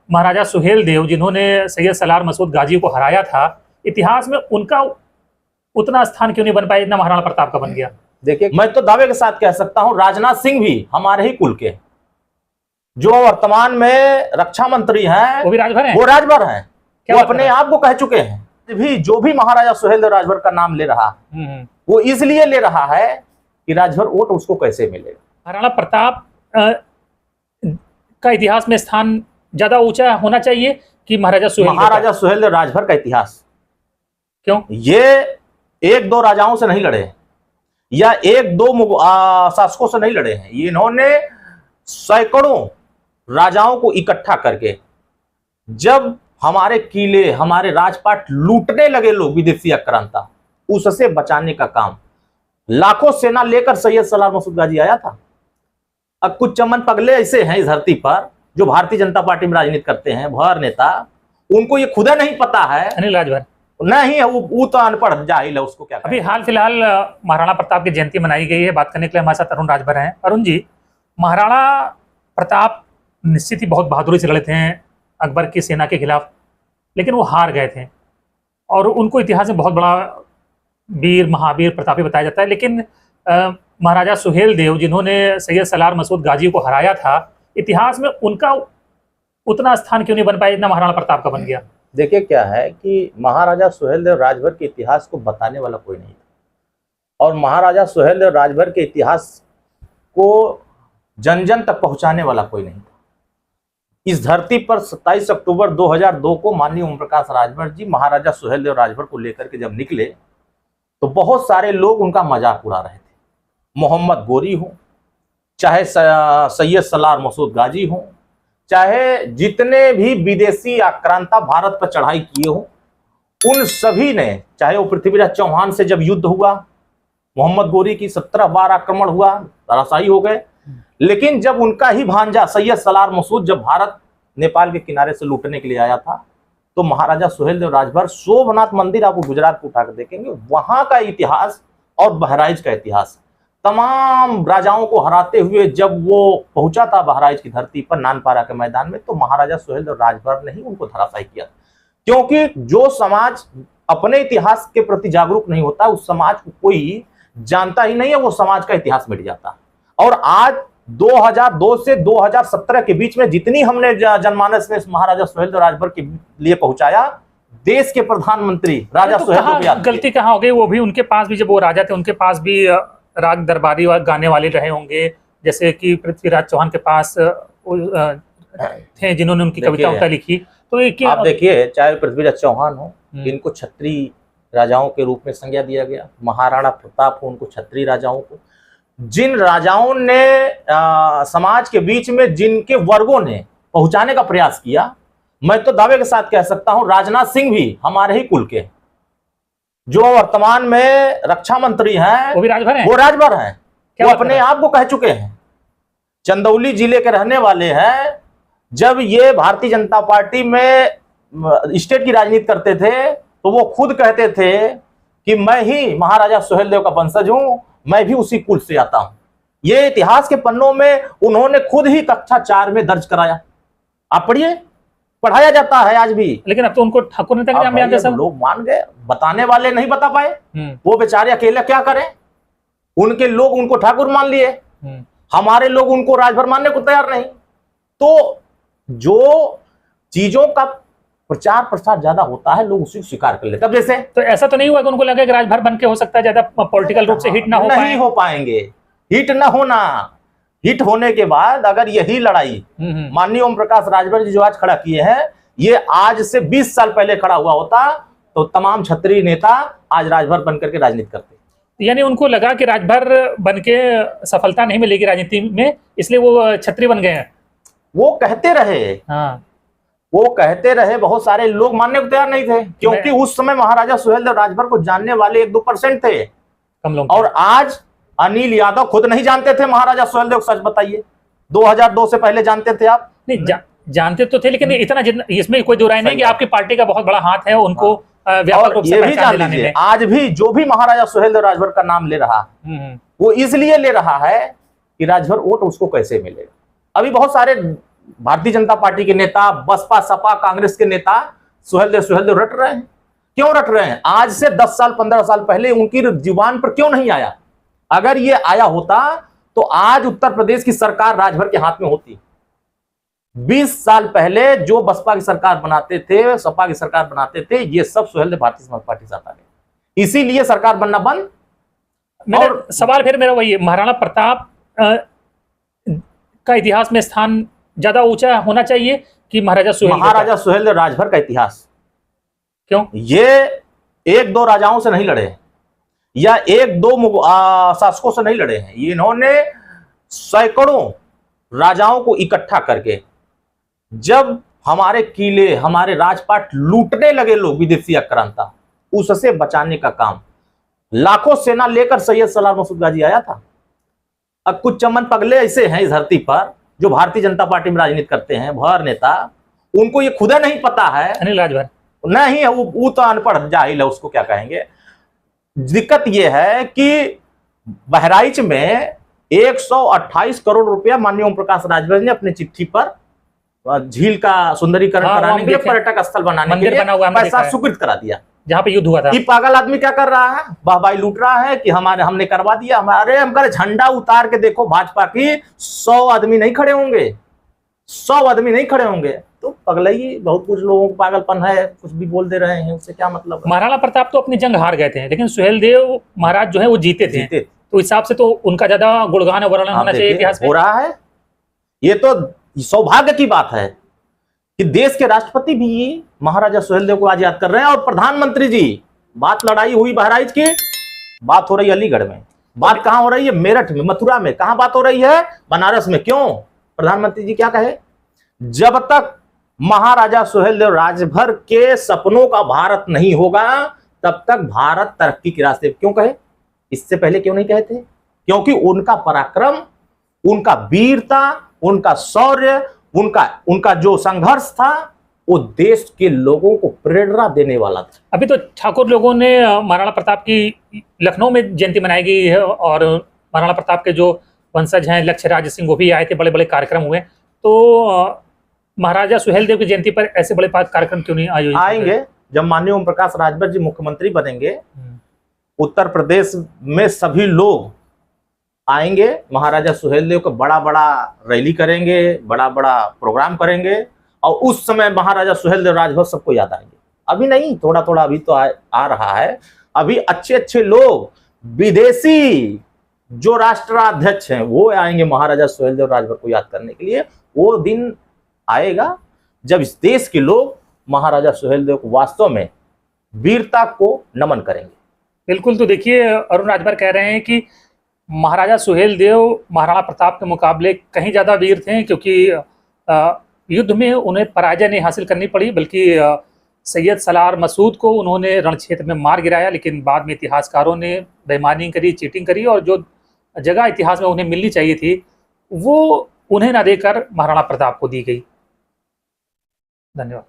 महाराजा सुहेल देव जिन्होंने सैयद सलार मसूद गाजी को हराया था, इतिहास में उनका उतना स्थान क्यों नहीं बन पाया जितना महाराणा प्रताप का बन गया? देखिए, मैं तो दावे के साथ कह सकता हूं राजनाथ सिंह भी हमारे ही कुल के, जो वर्तमान में रक्षा मंत्री हैं, वो भी राजभर हैं। वो राजभर हैं। क्या वो अपने आप को कह चुके हैं भी, जो भी महाराजा सुहेल देव राजभर का नाम ले रहा वो इसलिए ले रहा है कि राजभर वोट उसको कैसे मिलेगा। महाराणा प्रताप का इतिहास में स्थान ज्यादा ऊंचा होना चाहिए कि महाराजा सुहेल देव राजभर का इतिहास? क्यों? ये एक दो राजाओं से नहीं लड़े या एक दो शासकों से नहीं लड़े हैं, इन्होंने सैकड़ों राजाओं को इकट्ठा करके, जब हमारे किले हमारे राजपाट लूटने लगे लोग विदेशी आक्रांता, उससे बचाने का काम लाखों सेना लेकर सैयद सलार मसूद गाजी आया था। अब कुछ चमन पगले ऐसे हैं इस धरती पर जो भारतीय जनता पार्टी में राजनीति करते हैं, भर नेता, उनको ये खुदा नहीं पता है। अनिल राजभर नहीं है, वो तो अनपढ़ जाहिल है, उसको क्या। अभी हाल फिलहाल महाराणा प्रताप की जयंती मनाई गई है। बात करने के लिए हमारे साथ अरुण राजभर हैं। अरुण जी, महाराणा प्रताप निश्चित ही बहुत बहादुरी से लड़े थे अकबर की सेना के खिलाफ, लेकिन वो हार गए थे और उनको इतिहास में बहुत बड़ा वीर महावीर प्रतापी बताया जाता है। लेकिन महाराजा सुहेल देव जिन्होंने सैयद सलार मसूद गाजी को हराया था, इतिहास में उनका उतना स्थान क्यों नहीं बन पाया जितना महाराणा प्रताप का बन गया? देखिए, क्या है कि महाराजा सुहेल देव राजभर के इतिहास को बताने वाला कोई नहीं था, और महाराजा सुहेल देव राजभर के इतिहास को जन जन तक पहुंचाने वाला कोई नहीं था। इस धरती पर 27 अक्टूबर 2002 को माननीय ओम प्रकाश राजभर जी महाराजा सुहेल देव राजभर को लेकर के जब निकले, तो बहुत सारे लोग उनका मजाक उड़ा रहे थे। मोहम्मद गोरी हो, चाहे सैयद सलार मसूद गाजी हो, चाहे जितने भी विदेशी आक्रांता भारत पर चढ़ाई किए हो, उन सभी ने, चाहे वो पृथ्वीराज चौहान से जब युद्ध हुआ, मोहम्मद गोरी की 17 बार आक्रमण हुआ, धराशायी हो गए, लेकिन जब उनका ही भांजा सैयद सलार मसूद जब भारत नेपाल के किनारे से लूटने के लिए आया था, तो महाराजा सुहेल देव राजभर, सोमनाथ मंदिर आप गुजरात को उठाकर देखेंगे, वहां का इतिहास और बहराइच का इतिहास, तमाम राजाओं को हराते हुए जब वो पहुंचा था बहराइच की धरती पर नानपारा के मैदान में, तो महाराजा सुहेल देव राजभर ने ही उनको धराशायी किया। क्योंकि जो समाज अपने इतिहास के प्रति जागरूक नहीं होता, उस समाज को कोई जानता ही नहीं है, वो समाज का इतिहास मिट जाता। और आज 2002 से 2017 के बीच में जितनी हमने जनमानस में महाराजा सुहेल देव राजभर के लिए पहुंचाया, देश के प्रधानमंत्री राजा सुहेल देव, गलती कहाँ हो गई? वो भी उनके पास भी, जब वो राजा थे उनके पास भी राग दरबारी गाने वाले रहे होंगे, जैसे कि पृथ्वीराज चौहान के पास थे जिन्होंने उनकी कविता लिखी। तो ये आप देखिए, चाहे पृथ्वीराज चौहान हो, इनको छत्री राजाओं के रूप में संज्ञा दिया गया, महाराणा प्रताप हो, उनको छत्री राजाओं को, जिन राजाओं ने समाज के बीच में जिनके वर्गों ने पहुंचाने का प्रयास किया, मैं तो दावे के साथ कह सकता हूं राजनाथ सिंह भी हमारे ही कुल के, जो वर्तमान में रक्षा मंत्री हैं, वो भी राजभर हैं। वो राजभर हैं। वो अपने आप को कह चुके हैं, चंदौली जिले के रहने वाले हैं। जब ये भारतीय जनता पार्टी में स्टेट की राजनीति करते थे, तो वो खुद कहते थे कि मैं ही महाराजा सुहेल देव का वंशज हूं, मैं भी उसी कुल से आता हूं। ये इतिहास के पन्नों में उन्होंने खुद ही कक्षा 4 में दर्ज कराया। आप पढ़िए, पढ़ाया जाता है आज भी। लेकिन अब तो उनको ठाकुर नेता का नाम सब लोग मान गए, बताने वाले नहीं बता पाए, वो बेचारे अकेले क्या करें। उनके लोग उनको ठाकुर मान लिए, हमारे लोग उनको राजभर मानने को तैयार नहीं। तो जो चीजों का प्रचार प्रसार ज्यादा होता है, लोग उसी को स्वीकार कर लेते। अब जैसे, तो ऐसा तो नहीं हुआ कि उनको लगा कि राजभर बन के हो सकता है ज्यादा पॉलिटिकल रूप से हिट ना हो पाए? नहीं हो पाएंगे, हिट ना होना, हिट होने के बाद अगर यही लड़ाई माननीय ओम प्रकाश राजभर जी जो आज खड़ा किए हैं, ये आज से 20 साल पहले खड़ा हुआ होता, तो तमाम क्षत्रिय नेता आज राजभर बनकर के राजनीति करते। यानी उनको लगा कि राजभर बन के सफलता नहीं मिलेगी राजनीति में, इसलिए वो क्षत्रिय बन गए हैं। वो कहते रहे, हाँ, वो कहते रहे, बहुत सारे लोग मानने को तैयार नहीं थे, क्योंकि उस समय महाराजा सुहेल देव राजभर को जानने वाले 1-2% थे, कम लोग। और आज अनिल यादव खुद नहीं जानते थे महाराजा सुहेल देव। सच बताइए, 2002 से पहले जानते थे आप? नहीं, जानते तो थे, लेकिन इतना इसमें कोई दो राय नहीं कि आपकी पार्टी का बहुत बड़ा हाथ है उनको व्यापक रूप से पहचान दिलाने में। आज भी जो भी महाराजा सुहेल देव राजभर का नाम ले रहा, वो इसलिए ले रहा है कि राजभर वोट उसको कैसे मिलेगा। अभी बहुत सारे भारतीय जनता पार्टी के नेता, बसपा सपा कांग्रेस के नेता सुहेलदेव रट रहे हैं। क्यों रट रहे हैं? आज से 10 साल 15 साल पहले उनकी जुबान पर क्यों नहीं आया? अगर ये आया होता तो आज उत्तर प्रदेश की सरकार राजभर के हाथ में होती। 20 साल पहले जो बसपा की सरकार बनाते थे, सपा की सरकार बनाते थे, ये सब सुहेलदेव भारतीय समाज पार्टी से आ गए, इसीलिए सरकार बनना बंद। और सवाल फिर मेरा वही है, महाराणा प्रताप का इतिहास में स्थान ज्यादा ऊंचा होना चाहिए कि महाराजा सुहेलदेव राजभर का इतिहास? क्यों? ये एक दो राजाओं से नहीं लड़े या एक दो शासकों से नहीं लड़े हैं, इन्होंने सैकड़ों राजाओं को इकट्ठा करके, जब हमारे किले हमारे राजपाट लूटने लगे लोग विदेशी आक्रांता, उससे बचाने का काम लाखों सेना लेकर सैयद सलार मसूद गाजी आया था। अब कुछ चमन पगले ऐसे हैं इस धरती पर जो भारतीय जनता पार्टी में राजनीति करते हैं, भर नेता, उनको ये खुदा नहीं पता है। अनिल राजभर नहीं है, वो तो अनपढ़ जाहिल है, उसको क्या कहेंगे। दिक्कत यह है कि बहराइच में 128 करोड़ रुपया माननीय ओम प्रकाश राजभर ने अपनी चिट्ठी पर झील का सुंदरीकरण कराने के लिए, पर्यटक स्थल बनाने के लिए पैसा स्वीकृत करा दिया, जहां पे युद्ध हुआ था। कि पागल आदमी क्या कर रहा है, वाहवाही लूट रहा है कि हमने करवा दिया। हम कह झंडा उतार के देखो, भाजपा की 100 आदमी नहीं खड़े होंगे, 100 आदमी नहीं खड़े होंगे। तो पगलई, बहुत कुछ लोगों को पागलपन है, कुछ भी बोल दे रहे हैं, उससे क्या मतलब। महाराणा प्रताप तो अपनी जंग हार गए थे, लेकिन सुहेलदेव महाराज जो है वो जीते थे। तो हिसाब से तो उनका ज्यादा गुणगान वर्णन होना चाहिए इतिहास में। हो रहा है। ये तो सौभाग्य की बात है कि देश के राष्ट्रपति भी महाराजा सुहेलदेव को आज याद कर रहे हैं, और प्रधानमंत्री जी, बात लड़ाई हुई बहराइच की, बात हो रही है अलीगढ़ में, बात कहां हो रही है? मेरठ में, मथुरा में, कहां बात हो रही है? बनारस में। क्यों? प्रधानमंत्री जी क्या कहे? जब तक महाराजा सुहेलदेव राजभर के सपनों का भारत नहीं होगा, तब तक भारत तरक्की के रास्ते। क्यों कहे? इससे पहले क्यों नहीं कहे थे? क्योंकि उनका पराक्रम, उनका वीरता, उनका शौर्य, उनका जो संघर्ष था, वो देश के लोगों को प्रेरणा देने वाला था। अभी तो ठाकुर लोगों ने महाराणा प्रताप की लखनऊ में जयंती मनाई गई है, और महाराणा प्रताप के जो वंशज हैं लक्ष्य राज सिंह, वो भी आए थे, बड़े बड़े कार्यक्रम हुए। तो महाराजा सुहेलदेव की जयंती पर ऐसे बड़े कार्यक्रम क्यों नहीं आयोजित आएंगे? जब माननीय ओम प्रकाश राजभर जी मुख्यमंत्री बनेंगे, उत्तर प्रदेश में सभी लोग आएंगे, महाराजा सुहेलदेव का बड़ा बड़ा रैली करेंगे, बड़ा बड़ा प्रोग्राम करेंगे, और उस समय महाराजा सुहेलदेव राजभर सबको याद आएंगे। अभी नहीं, थोड़ा थोड़ा अभी तो आ रहा है। अभी अच्छे अच्छे लोग, विदेशी जो राष्ट्राध्यक्ष हैं, वो आएंगे महाराजा सुहेलदेव राजभर को याद करने के लिए। वो दिन आएगा जब इस देश के लोग महाराजा सुहेलदेव को वास्तव में वीरता को नमन करेंगे। बिल्कुल। तो देखिए, अरुण राजभर कह रहे हैं कि महाराजा सुहेलदेव महाराणा प्रताप के मुकाबले कहीं ज़्यादा वीर थे, क्योंकि युद्ध में उन्हें पराजय नहीं हासिल करनी पड़ी, बल्कि सैयद सलार मसूद को उन्होंने रण क्षेत्र में मार गिराया। लेकिन बाद में इतिहासकारों ने बेईमानी करी, चीटिंग करी, और जो जगह इतिहास में उन्हें मिलनी चाहिए थी, वो उन्हें ना देकर महाराणा प्रताप को दी गई। धन्यवाद।